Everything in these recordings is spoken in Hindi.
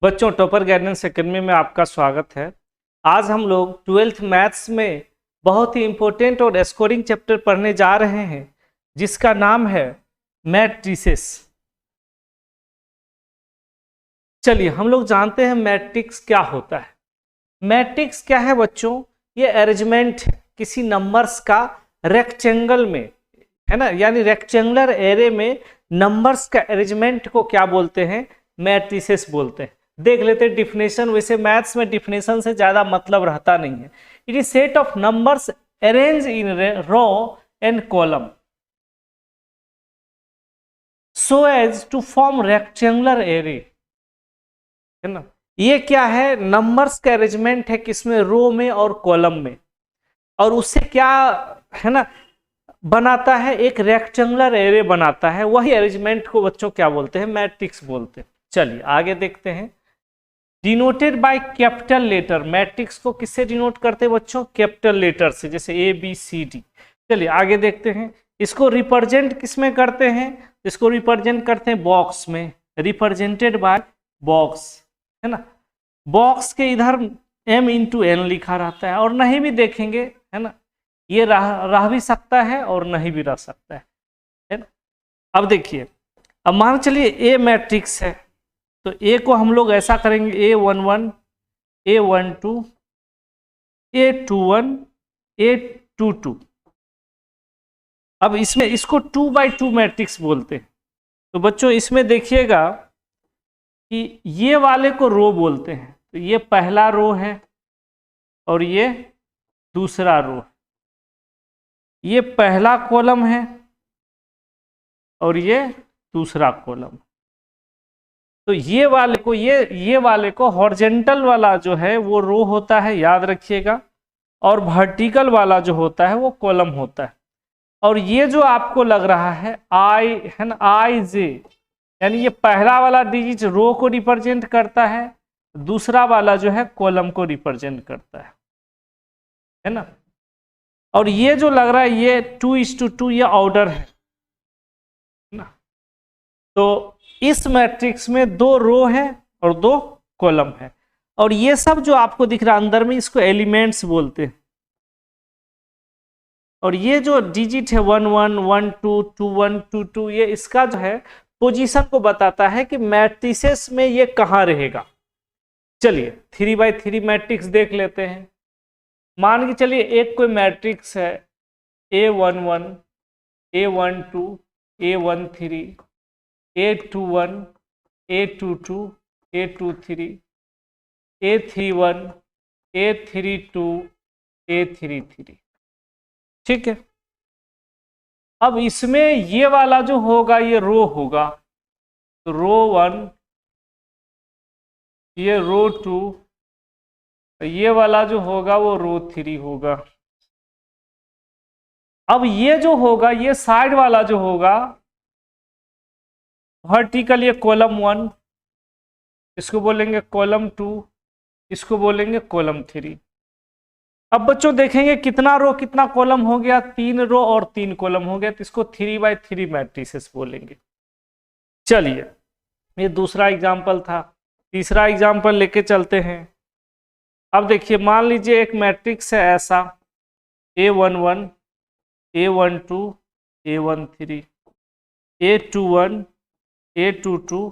बच्चों, टॉपर गाइडेंस एकेडमी में आपका स्वागत है। आज हम लोग 12th मैथ्स में बहुत ही इंपॉर्टेंट और स्कोरिंग चैप्टर पढ़ने जा रहे हैं, जिसका नाम है मैट्रिसेस। चलिए, हम लोग जानते हैं मैट्रिक्स क्या होता है। मैट्रिक्स क्या है बच्चों? ये अरेंजमेंट किसी नंबर्स का रेक्टेंगल में, है ना, यानी रेक्टेंगुलर एरे में नंबर्स का अरेंजमेंट को क्या बोलते हैं? मैट्रिसेस बोलते हैं। देख लेते हैं डिफिनेशन। वैसे मैथ्स में डिफिनेशन से ज्यादा मतलब रहता नहीं है। It is set of numbers arrange in row and column so as to form rectangular array, है ना। ये क्या है? नंबर्स का अरेंजमेंट है, किसमें? रो में और कॉलम में। और उससे क्या, है ना, बनाता है? एक रेक्टेंगुलर एरे बनाता है। वही अरेंजमेंट को बच्चों क्या बोलते हैं? मैट्रिक्स बोलते हैं। चलिए आगे देखते हैं। Denoted by capital letter. Matrix को किससे डिनोट करते हैं बच्चों? कैपिटल लेटर से, जैसे ए बी सी डी। चलिए आगे देखते हैं। इसको रिप्रेजेंट किस में करते हैं? इसको रिप्रेजेंट करते हैं बॉक्स में। रिप्रेजेंटेड बाय बॉक्स, है ना। बॉक्स के इधर m इंटू एन लिखा रहता है, और नहीं भी देखेंगे, है ना, ये रह भी सकता है और नहीं भी रह सकता है ना। अब देखिए, अब मान चलिए ए मैट्रिक्स है, तो ए को हम लोग ऐसा करेंगे, A11, A12, A21, A22। अब इसमें इसको 2x2 मैट्रिक्स बोलते हैं। तो बच्चों इसमें देखिएगा कि ये वाले को रो बोलते हैं। तो ये पहला रो है और ये दूसरा रो है। ये पहला कॉलम है और ये दूसरा कॉलम। तो ये वाले को हॉरिजॉन्टल वाला जो है वो रो होता है, याद रखिएगा, और वर्टिकल वाला जो होता है वो कॉलम होता है। और ये जो आपको लग रहा है आई, है ना, आई जे, यानी ये पहला वाला डिजिट रो को रिप्रेजेंट करता है, दूसरा वाला जो है कॉलम को रिप्रेजेंट करता है ना। और ये जो लग रहा है ये 2:2 ये ऑर्डर है ना। तो इस मैट्रिक्स में 2 रो है और 2 कॉलम है। और ये सब जो आपको दिख रहा है अंदर में, इसको एलिमेंट्स बोलते हैं। और ये जो डिजिट है 1 1 1 2 2 1 2 2, ये इसका जो है पोजीशन को बताता है कि मैट्रिसेस में ये कहाँ रहेगा। चलिए 3x3 मैट्रिक्स देख लेते हैं। मान के चलिए एक कोई मैट्रिक्स है A11, A12, A13, A21, A22, A23, A31, A32, A33। ठीक है। अब इसमें ये वाला जो होगा ये रो होगा, तो रो 1, ये रो 2, ये वाला जो होगा वो रो 3 होगा। अब ये जो होगा, ये साइड वाला जो होगा वर्टिकल, ये कॉलम 1, इसको बोलेंगे कॉलम 2, इसको बोलेंगे कॉलम 3। अब बच्चों देखेंगे कितना रो कितना कॉलम हो गया? 3 रो और 3 कॉलम हो गया, तो इसको 3x3 मैट्रिसेस बोलेंगे। चलिए ये दूसरा एग्जाम्पल था। तीसरा एग्जाम्पल लेके चलते हैं। अब देखिए, मान लीजिए एक मैट्रिक्स है ऐसा A11, A12, A13, A21, A22,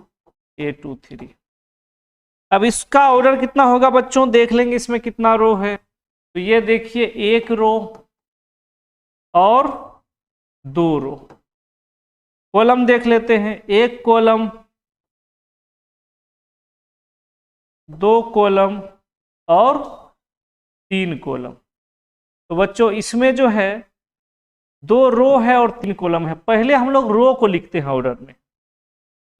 A23। अब इसका ऑर्डर कितना होगा बच्चों? देख लेंगे इसमें कितना रो है। तो ये देखिए, 1 रो और 2 रो। कॉलम देख लेते हैं, 1 कॉलम, 2 कॉलम और 3 कॉलम। तो बच्चों इसमें जो है 2 रो है और 3 कॉलम है। पहले हम लोग रो को लिखते हैं ऑर्डर में,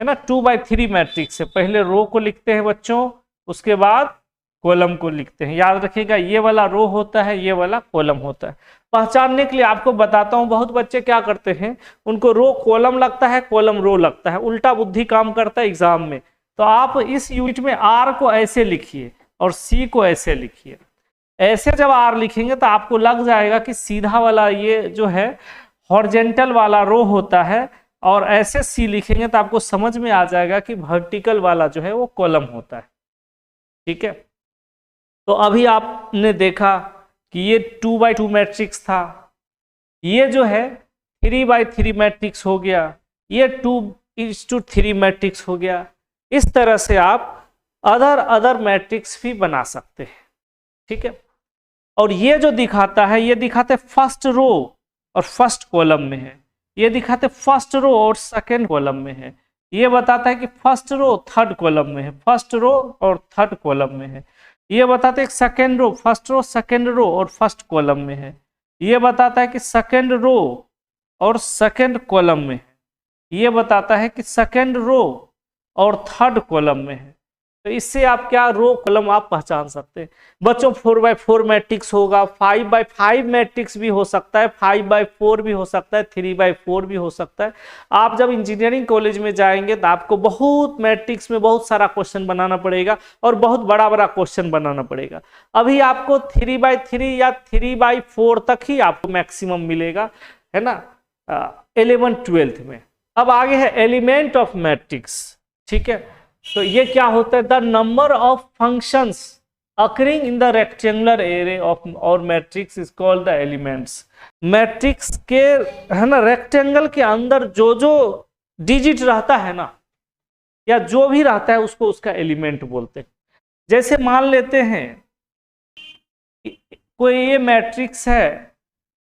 है ना। 2x3 मैट्रिक्स है, पहले रो को लिखते हैं बच्चों, उसके बाद कॉलम को लिखते हैं। याद रखिएगा, ये वाला रो होता है, ये वाला कॉलम होता है। पहचानने के लिए आपको बताता हूं, बहुत बच्चे क्या करते हैं, उनको रो कॉलम लगता है, कॉलम रो लगता है, उल्टा बुद्धि काम करता है एग्जाम में। तो आप इस यूनिट में आर को ऐसे लिखिए और सी को ऐसे लिखिए। ऐसे जब आर लिखेंगे तो आपको लग जाएगा कि सीधा वाला ये जो है हॉरिजॉन्टल वाला रो होता है, और ऐसे सी लिखेंगे तो आपको समझ में आ जाएगा कि वर्टिकल वाला जो है वो कॉलम होता है। ठीक है। तो अभी आपने देखा कि ये 2x2 मैट्रिक्स था, ये जो है 3x3 मैट्रिक्स हो गया, ये 2:3 मैट्रिक्स हो गया। इस तरह से आप अदर मैट्रिक्स भी बना सकते हैं, ठीक है। और ये जो दिखाता है, ये दिखाते फर्स्ट रो और फर्स्ट कॉलम में है, ये दिखाते फर्स्ट रो और सेकंड कॉलम में है, ये बताता है कि फर्स्ट रो थर्ड कॉलम में है, फर्स्ट रो और थर्ड कॉलम में है, ये बताते हैं second row, first row second row और फर्स्ट कॉलम में है, ये बताता है कि सेकंड रो और सेकंड कॉलम में है, ये बताता है कि सेकंड रो और थर्ड कॉलम में है। तो इससे आप क्या रो कॉलम आप पहचान सकते हैं। बच्चों 4x4 मैट्रिक्स होगा, 5x5 मैट्रिक्स भी हो सकता है, 5x4 भी हो सकता है, 3x4 भी हो सकता है। आप जब इंजीनियरिंग कॉलेज में जाएंगे तो आपको बहुत मैट्रिक्स में बहुत सारा क्वेश्चन बनाना पड़ेगा और बहुत बड़ा बड़ा क्वेश्चन बनाना पड़ेगा। अभी आपको 3x3 या 3x4 तक ही आपको मैक्सिमम मिलेगा, है ना, 11th-12th में। अब आगे है एलिमेंट ऑफ मैट्रिक्स, ठीक है। तो ये क्या होता है, the number of functions occurring in the rectangular array of और matrix is called the elements. Matrix के, है ना, रेक्टेंगल के अंदर जो जो डिजिट रहता है ना, या जो भी रहता है उसको उसका एलिमेंट बोलते हैं। जैसे मान लेते हैं कोई ये मैट्रिक्स है,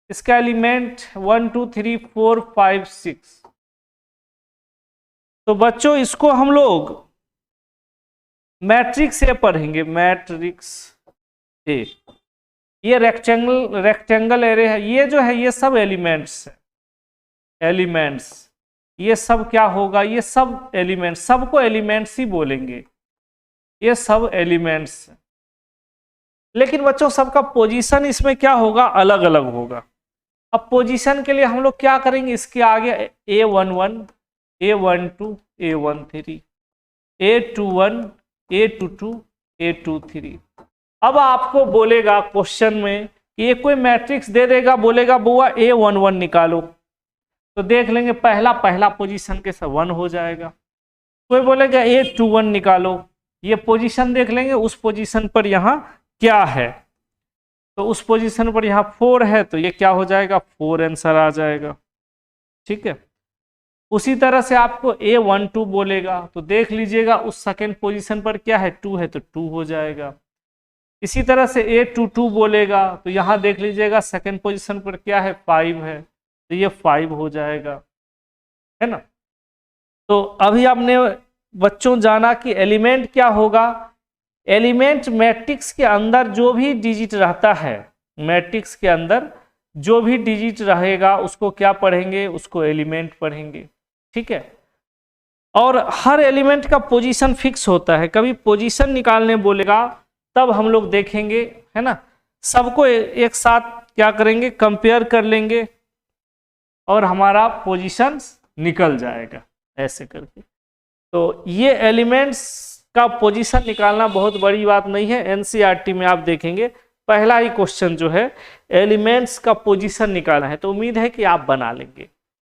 इसका एलिमेंट 1 2 3 4 5 6, तो बच्चों इसको हम लोग मैट्रिक्स ए पढ़ेंगे, मैट्रिक्स ए। ये रेक्टेंगल एरे है, ये जो है ये सब एलिमेंट्स है, एलिमेंट्स, ये सब क्या होगा, ये सब एलिमेंट्स, सबको एलिमेंट्स ही बोलेंगे, ये सब एलिमेंट्स। लेकिन बच्चों सबका पोजीशन इसमें क्या होगा, अलग अलग होगा। अब पोजीशन के लिए हम लोग क्या करेंगे, इसके आगे A11 A12 A13 A21 A22 A23। अब आपको बोलेगा क्वेश्चन में कि ये कोई मैट्रिक्स दे देगा, बोलेगा बुआ A11 निकालो, तो देख लेंगे पहला पोजीशन के साथ 1 हो जाएगा। कोई बोलेगा A21 निकालो, ये पोजीशन देख लेंगे, उस पोजीशन पर यहाँ क्या है, तो उस पोजीशन पर यहाँ 4 है, तो ये क्या हो जाएगा, 4 आंसर आ जाएगा, ठीक है। उसी तरह से आपको A12 बोलेगा, तो देख लीजिएगा उस सेकंड पोजीशन पर क्या है, 2 है, तो 2 हो जाएगा। इसी तरह से A22 बोलेगा, तो यहाँ देख लीजिएगा सेकंड पोजीशन पर क्या है, 5 है, तो ये 5 हो जाएगा, है ना। तो अभी आपने बच्चों जाना कि एलिमेंट क्या होगा। एलिमेंट मैट्रिक्स के अंदर जो भी डिजिट रहता है, मैट्रिक्स के अंदर जो भी डिजिट रहेगा उसको क्या पढ़ेंगे, उसको एलिमेंट पढ़ेंगे, ठीक है। और हर एलिमेंट का पोजीशन फिक्स होता है, कभी पोजीशन निकालने बोलेगा तब हम लोग देखेंगे, है ना, सबको एक साथ क्या करेंगे, कंपेयर कर लेंगे और हमारा पोजीशन निकल जाएगा ऐसे करके। तो ये एलिमेंट्स का पोजीशन निकालना बहुत बड़ी बात नहीं है, एनसीईआरटी में आप देखेंगे पहला ही क्वेश्चन जो है एलिमेंट्स का पोजीशन निकालना है, तो उम्मीद है कि आप बना लेंगे,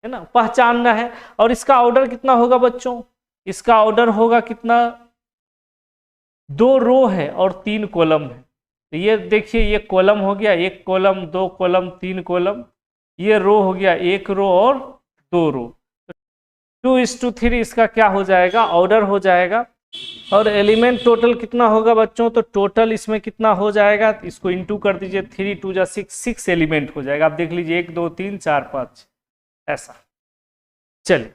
है ना, पहचानना है। और इसका ऑर्डर कितना होगा बच्चों, इसका ऑर्डर होगा कितना, 2 रो है और 3 कॉलम है। तो ये देखिए, ये कॉलम हो गया, 1 कॉलम 2 कॉलम 3 कॉलम, ये रो हो गया, 1 रो और 2 रो। 2:3 इसका क्या हो जाएगा, ऑर्डर हो जाएगा। और एलिमेंट टोटल कितना होगा बच्चों, तो टोटल इसमें कितना हो जाएगा, इसको इंटू कर दीजिए, 3 2 जा 6, 6 एलिमेंट हो जाएगा। आप देख लीजिए 1 2 3 4 5 ऐसा। चलिए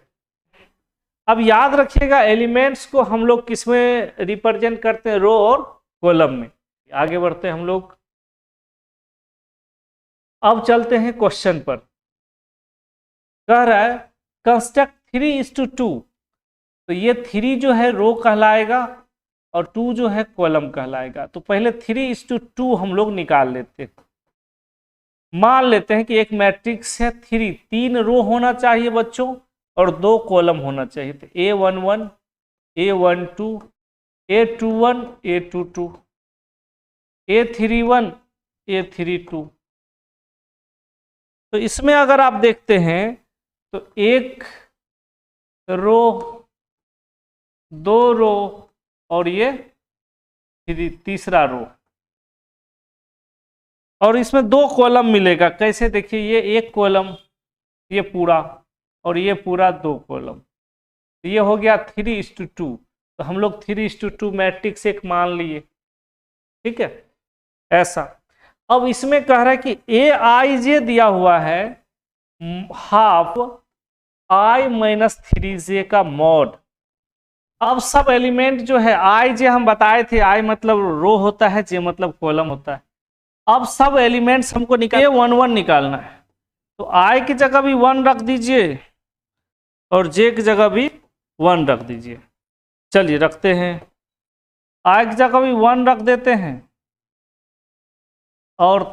अब याद रखिएगा एलिमेंट्स को हम लोग किसमें रिप्रेजेंट करते हैं, रो और कॉलम में। आगे बढ़ते हैं हम लोग, अब चलते हैं क्वेश्चन पर। कह रहा है कंस्ट्रक्ट 3:2, तो ये 3 जो है रो कहलाएगा और 2 जो है कॉलम कहलाएगा। तो पहले 3:2 हम लोग निकाल लेते हैं। मान लेते हैं कि एक मैट्रिक्स है 3 रो होना चाहिए बच्चों और 2 कॉलम होना चाहिए। तो A11 A12 A21 A22 A31 A32। तो इसमें अगर आप देखते हैं तो 1 रो 2 रो और ये तीसरा रो, और इसमें 2 कॉलम मिलेगा। कैसे? देखिए, ये एक कॉलम, ये पूरा, और ये पूरा 2 कॉलम, ये हो गया 3:2। तो हम लोग 3:2 मैट्रिक्स एक मान लिए, ठीक है, ऐसा। अब इसमें कह रहा है कि Aij दिया हुआ है हाफ i - 3j का मॉड। अब सब एलिमेंट जो है i j हम बताए थे, i मतलब रो होता है, j मतलब कॉलम होता है। अब सब एलिमेंट्स हमको A11 निकालना है, तो i की जगह भी 1 रख दीजिए और j की जगह भी 1 रख दीजिए। चलिए रखते हैं, i की जगह भी 1 रख देते हैं और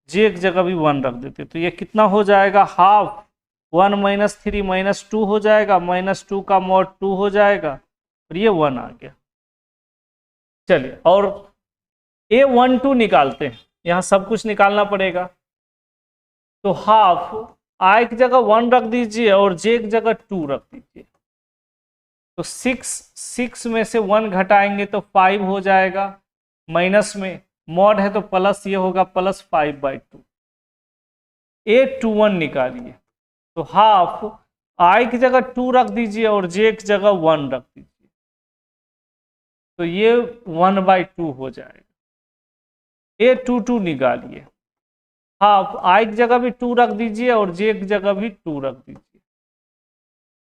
j की जगह भी 1 रख देते हैं। तो ये कितना हो जाएगा? हाफ 1 - 3 - 2 हो जाएगा, -2 का मॉड 2 हो जाएगा, और ये 1 आ गया। चलिए, और A12 निकालते हैं, यहाँ सब कुछ निकालना पड़ेगा। तो हाफ i की जगह 1 रख दीजिए और j की जगह 2 रख दीजिए। तो 6 में से 1 घटाएंगे तो 5 हो जाएगा, माइनस में मॉड है तो प्लस, ये होगा +5/2। A21 निकालिए, तो हाफ i की जगह 2 रख दीजिए और j की जगह 1 रख दीजिए, तो ये 1/2 हो जाएगा। A22 निकालिए, हाफ i की जगह भी 2 रख दीजिए और j की जगह भी 2 रख दीजिए।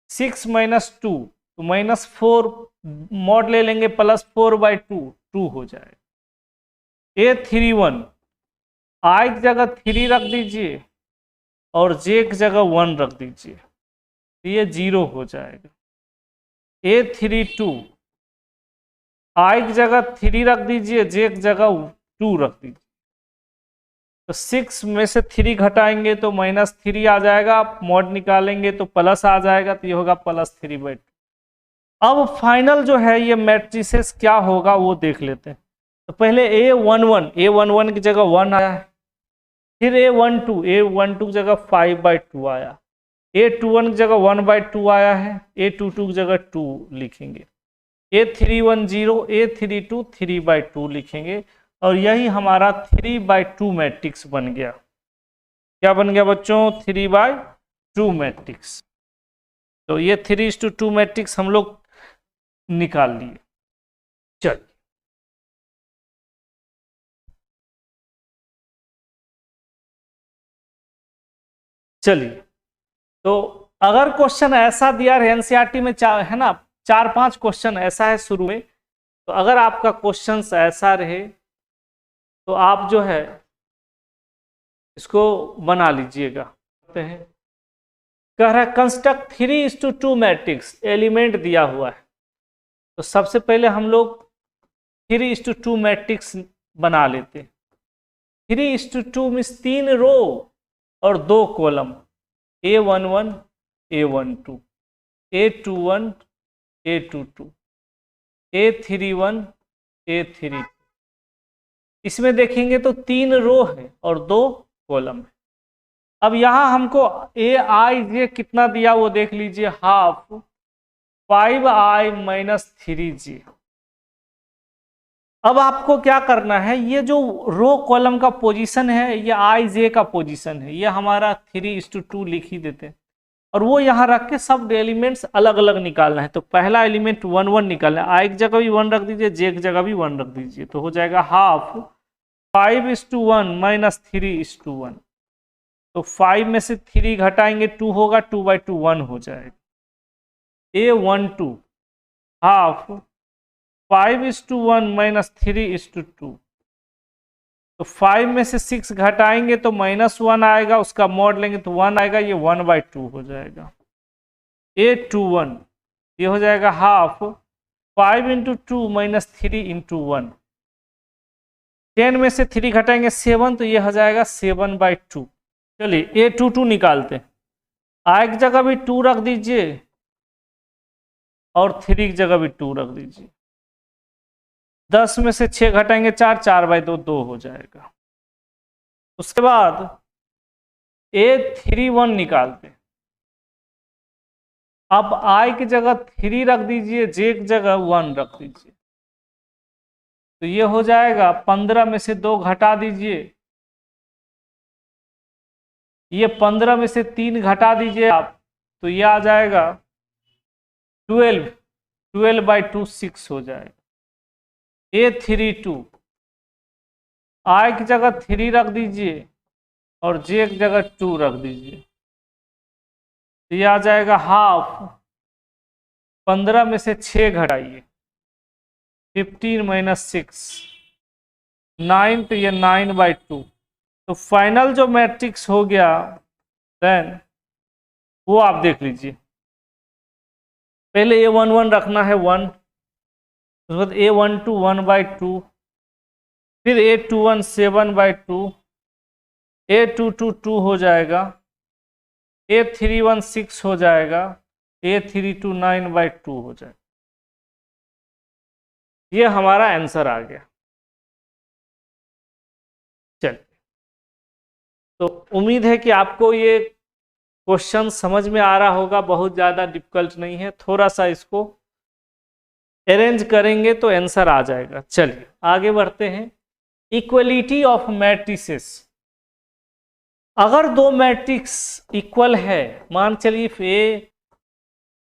6 - 2 तो -4, मॉड ले लेंगे, +4/2, 2 हो जाएगा। A31 i की जगह 3 रख दीजिए और j की जगह 1 रख दीजिए, तो ये 0 हो जाएगा। A32 i की जगह 3 रख दीजिए, j की जगह 2 रख दीजिए। तो 6 में से 3 घटाएंगे तो -3 आ जाएगा, मॉड निकालेंगे तो प्लस आ जाएगा, तो ये होगा +3/2। अब फाइनल जो है ये मैट्रिसेस क्या होगा वो देख लेते हैं। तो पहले A11 की जगह 1 आया है, फिर A12 की जगह 5/2 आया, A21 की जगह 1/2 आया है, A22 की जगह 2 लिखेंगे, A310 A32 3/2 लिखेंगे, और यही हमारा 3/2 मैट्रिक्स बन गया। क्या बन गया बच्चों? 3/2 मैट्रिक्स। तो ये 3:2 मैट्रिक्स हम लोग निकाल लिए। चलिए, तो अगर क्वेश्चन ऐसा दिया रहे एनसीईआरटी में, है ना, 4-5 क्वेश्चन ऐसा है शुरू में, तो अगर आपका क्वेश्चन ऐसा रहे तो आप जो है इसको बना लीजिएगा। कह रहा है कंस्ट्रक्ट 3:2 मैट्रिक्स, एलिमेंट दिया हुआ है। तो सबसे पहले हम लोग 3:2 मैट्रिक्स बना लेते हैं। 3:2 मीन्स 3 रो और 2 column, A11 A12 A21 A22 A31 A32। इसमें देखेंगे तो 3 रो है और 2 कॉलम है। अब यहां हमको Aij कितना दिया वो देख लीजिए, हाफ 5i - 3j। अब आपको क्या करना है, ये जो रो कॉलम का पोजीशन है ये i j का पोजीशन है, ये हमारा 3:2 लिख ही देते हैं, और वो यहाँ रख के सब एलिमेंट्स अलग अलग निकालना है। तो पहला एलिमेंट 1 1 निकालना है, i की जगह भी 1 रख दीजिए, j की जगह भी 1 रख दीजिए, तो हो जाएगा हाफ 5:1 - 3:1। तो 5 में से 3 घटाएंगे 2 होगा, 2/2 1 हो जाएगा। A12 half 5:1 - 3:2। तो 5 में से 6 घटाएंगे तो -1 आएगा, उसका मॉड लेंगे तो 1 आएगा, ये 1/2 हो जाएगा। A21 ये हो जाएगा हाफ 5 × 2 - 3 × 1। 10 में से 3 घटाएंगे 7, तो ये हो जाएगा 7/2। चलिए A22 निकालते हैं, i की जगह भी 2 रख दीजिए और 3 की जगह भी 2 रख दीजिए। 10 में से 6 घटाएंगे 4, 4/2 2 हो जाएगा। उसके बाद A31 निकालते हैं। अब i की जगह 3 रख दीजिए, j की जगह 1 रख दीजिए। तो ये हो जाएगा 15 में से 2 घटा दीजिए, ये 15 में से 3 घटा दीजिए आप, तो ये आ जाएगा 12, 12/2 6 हो जाएगा। A32 I की जगह 3 रख दीजिए और J की जगह 2 रख दीजिए, तो ये आ जाएगा हाफ। 15 में से 6 घटाइए, 15 - 6 9, तो ये 9/2। तो फाइनल जो मैट्रिक्स हो गया देन वो आप देख लीजिए। पहले A11 रखना है 1, उसके बाद A12 1/2, फिर A21 7/2, A22 2 हो जाएगा, A31 6 हो जाएगा, A32 9/2 हो जाएगा। ये हमारा आंसर आ गया। चलिए, तो उम्मीद है कि आपको ये क्वेश्चन समझ में आ रहा होगा, बहुत ज़्यादा डिफिकल्ट नहीं है, थोड़ा सा इसको अरेंज करेंगे तो आंसर आ जाएगा। चलिए आगे बढ़ते हैं। Equality of matrices. अगर 2 मैट्रिक्स इक्वल है, मान चलिए ए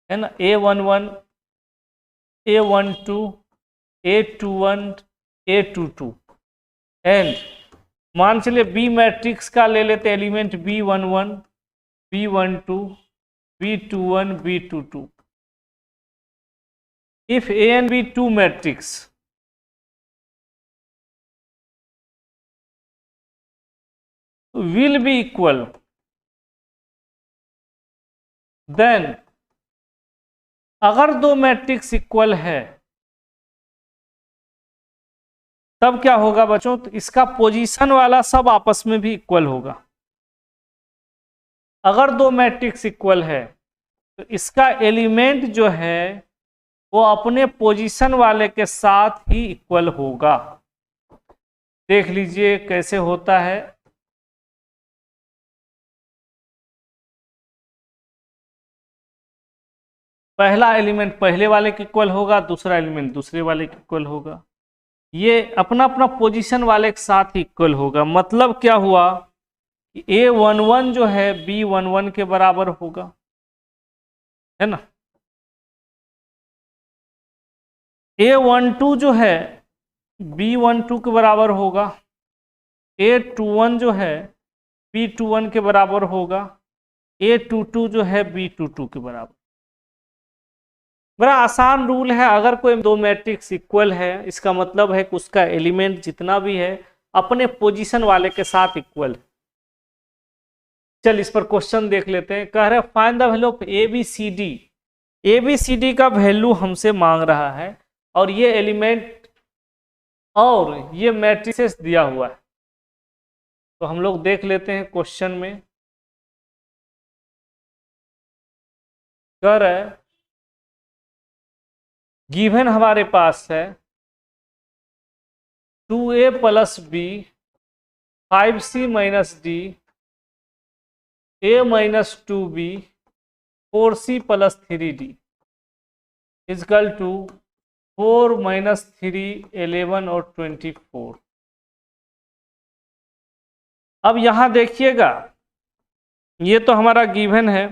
है ना, A11 A12 A21 A22 and मान चलिए बी मैट्रिक्स का ले लेते element B11 B12 B21 B22। If A and B 2 matrix will be equal, then अगर 2 मैट्रिक्स इक्वल है तब क्या होगा बच्चों, तो इसका पोजीशन वाला सब आपस में भी इक्वल होगा। अगर 2 मैट्रिक्स इक्वल है तो इसका एलिमेंट जो है वो अपने पोजीशन वाले के साथ ही इक्वल होगा। देख लीजिए कैसे होता है। पहला एलिमेंट पहले वाले के इक्वल होगा, दूसरा एलिमेंट दूसरे वाले के इक्वल होगा, ये अपना अपना पोजीशन वाले के साथ ही इक्वल होगा। मतलब क्या हुआ कि A11 जो है B11 के बराबर होगा, है ना। A12 जो है B12 के बराबर होगा, A21 जो है B21 के बराबर होगा, A22 जो है B22 के बराबर। बड़ा आसान रूल है, अगर कोई 2 मैट्रिक्स इक्वल है इसका मतलब है कि उसका एलिमेंट जितना भी है अपने पोजीशन वाले के साथ इक्वल है। चल इस पर क्वेश्चन देख लेते हैं। कह रहे find the value of ABCD। ABCD का वैल्यू हमसे मांग रहा है और ये एलिमेंट और ये मैट्रिसेस दिया हुआ है। तो हम लोग देख लेते हैं क्वेश्चन में। कह रहे गिवन हमारे पास है 2A + B 5C - D A - 2B 4C + 3D is equal to 4 - 3 11 और 24। अब यहां देखिएगा, ये तो हमारा गिवन है,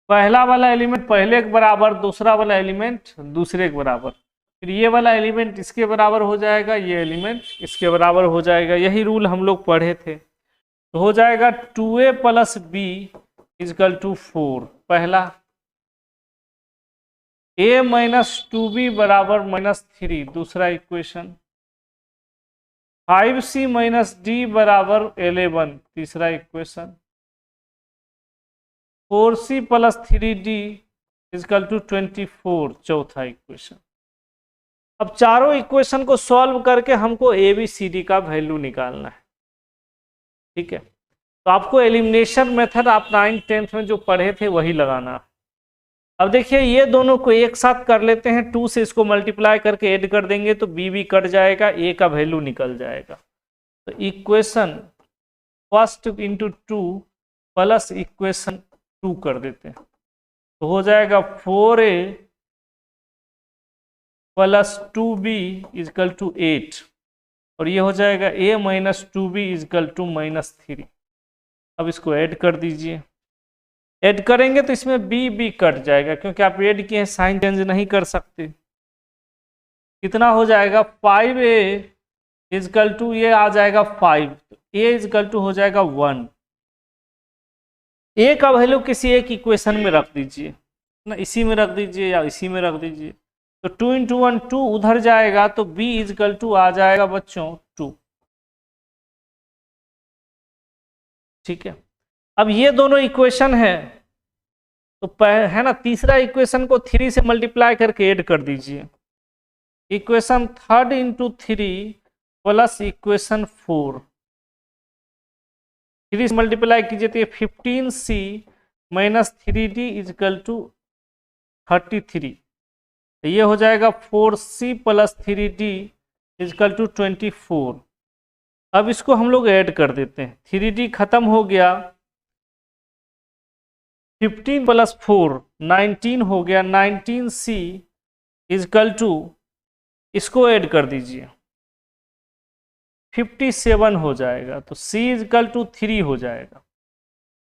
पहला वाला एलिमेंट पहले के बराबर, दूसरा वाला एलिमेंट दूसरे के बराबर, फिर ये वाला एलिमेंट इसके बराबर हो जाएगा, ये एलिमेंट इसके बराबर हो जाएगा। यही रूल हम लोग पढ़े थे। तो हो जाएगा 2A + B इजकल टू 4 पहला, A - 2B बराबर -3 दूसरा इक्वेशन, 5C - D बराबर 11 तीसरा equation, 4C + 3D is equal to 24 चौथा इक्वेशन। अब चारों इक्वेशन को सॉल्व करके हमको ABCD का वैल्यू निकालना है। ठीक है, तो आपको एलिमिनेशन मेथड आप 9th 10th में जो पढ़े थे वही लगाना। अब देखिए ये दोनों को एक साथ कर लेते हैं, 2 से इसको मल्टीप्लाई करके ऐड कर देंगे तो B भी कट जाएगा, A का वैल्यू निकल जाएगा। तो equation first into 2 plus equation 2 कर देते हैं, तो हो जाएगा 4A plus 2b is equal to 8, और ये हो जाएगा a minus 2b is equal to -3। अब इसको ऐड कर दीजिए। ऐड करेंगे तो इसमें b कट जाएगा, क्योंकि आप ऐड किए हैं, साइन चेंज नहीं कर सकते। कितना हो जाएगा 5a इजकल टू, ये आ जाएगा 5, तो a इजकल टू हो जाएगा 1। a का वैल्यू किसी एक इक्वेशन में रख दीजिए ना, इसी में रख दीजिए या इसी में रख दीजिए। तो 2 × 1 2 उधर जाएगा, तो b इजकल टू आ जाएगा बच्चों 2। ठीक है, अब ये दोनों इक्वेशन है, तो है ना, तीसरा इक्वेशन को 3 से मल्टीप्लाई करके ऐड कर दीजिए। इक्वेशन 3 × 3 प्लस इक्वेशन 4, 3 से मल्टीप्लाई कीजिए तो ये 15c minus 3d is equal to 33। ये हो जाएगा 4c plus 3d is equal to 24। अब इसको हम लोग ऐड कर देते हैं, 3d खत्म हो गया, 15 प्लस 4 19 हो गया, 19c इजकल टू, इसको ऐड कर दीजिए 57 हो जाएगा, तो c इजकल टू 3 हो जाएगा।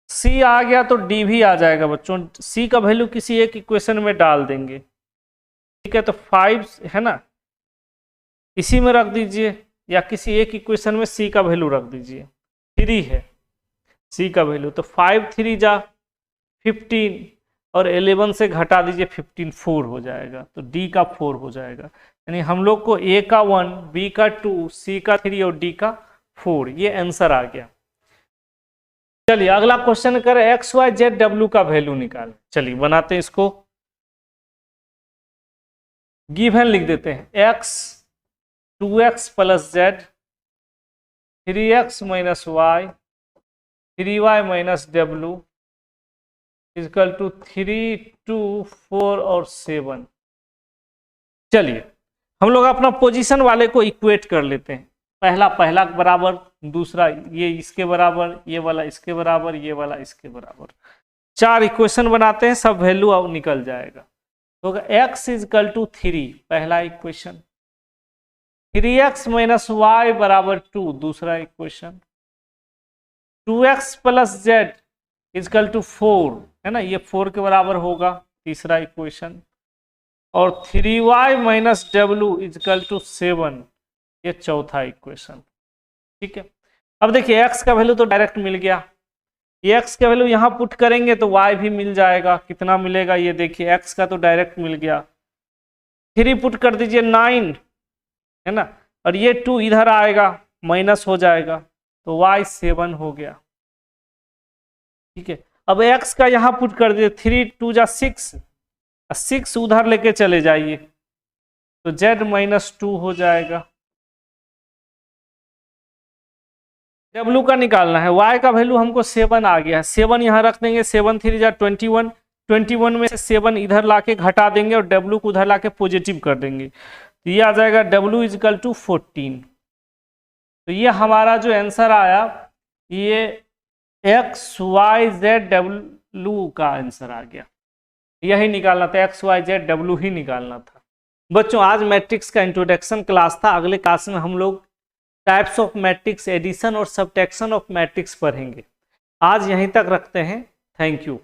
c आ गया तो d भी आ जाएगा बच्चों, c का वैल्यू किसी एक इक्वेशन में डाल देंगे। ठीक है, तो 5 है ना, इसी में रख दीजिए या किसी एक इक्वेशन में c का वैल्यू रख दीजिए। 3 है c का वैल्यू, तो 5 3 जा 15 और 11 से घटा दीजिए 15, 4 हो जाएगा, तो d का 4 हो जाएगा। यानी हम लोग को a का 1, b का 2, c का 3 और d का 4, ये आंसर आ गया। चलिए अगला क्वेश्चन करें, एक्स वाई जेड डब्ल्यू का वैल्यू निकालें। चलिए बनाते हैं इसको, गिवन लिख देते हैं, x 2x plus z 3x minus y 3y minus डब्ल्यू इजकल टू 3, 2, 4 और 7। चलिए हम लोग अपना पोजीशन वाले को इक्वेट कर लेते हैं, पहला बराबर, दूसरा ये इसके बराबर, ये वाला इसके बराबर, ये वाला इसके बराबर। 4 इक्वेशन बनाते हैं, सब वैल्यू अब निकल जाएगा। तो x इजकल टू 3 पहला इक्वेशन, 3x माइनस वाई बराबर 2 दूसरा equation, 2x plus z equal to 4 है ना, ये 4 के बराबर होगा तीसरा इक्वेशन, और 3y माइनस डब्ल्यू इजकल टू 7 ये चौथा इक्वेशन। ठीक है, अब देखिए x का वैल्यू तो डायरेक्ट मिल गया, ये x का वैल्यू यहाँ पुट करेंगे तो y भी मिल जाएगा। कितना मिलेगा, ये देखिए x का तो डायरेक्ट मिल गया, 3 पुट कर दीजिए 9 है ना, और ये 2 इधर आएगा माइनस हो जाएगा, तो y 7 हो गया। ठीक है, अब x का यहाँ पुट कर दीजिए, 3 2 जा 6, 6 उधर लेके चले जाइए तो z माइनस 2 हो जाएगा। w का निकालना है, y का वैल्यू हमको 7 आ गया है, 7 यहाँ रख देंगे, 7 3 जा 21, 21 में से 7 इधर लाके घटा देंगे और w को उधर लाके पॉजिटिव कर देंगे, तो ये आ जाएगा w इजकल टू 14। तो ये हमारा जो आंसर आया, ये x y z w का आंसर आ गया। यही निकालना था, x y z w ही निकालना था। बच्चों आज मैट्रिक्स का इंट्रोडक्शन क्लास था, अगले क्लास में हम लोग टाइप्स ऑफ मैट्रिक्स, एडिशन और सब्ट्रैक्शन ऑफ मैट्रिक्स पढ़ेंगे। आज यहीं तक रखते हैं, थैंक यू।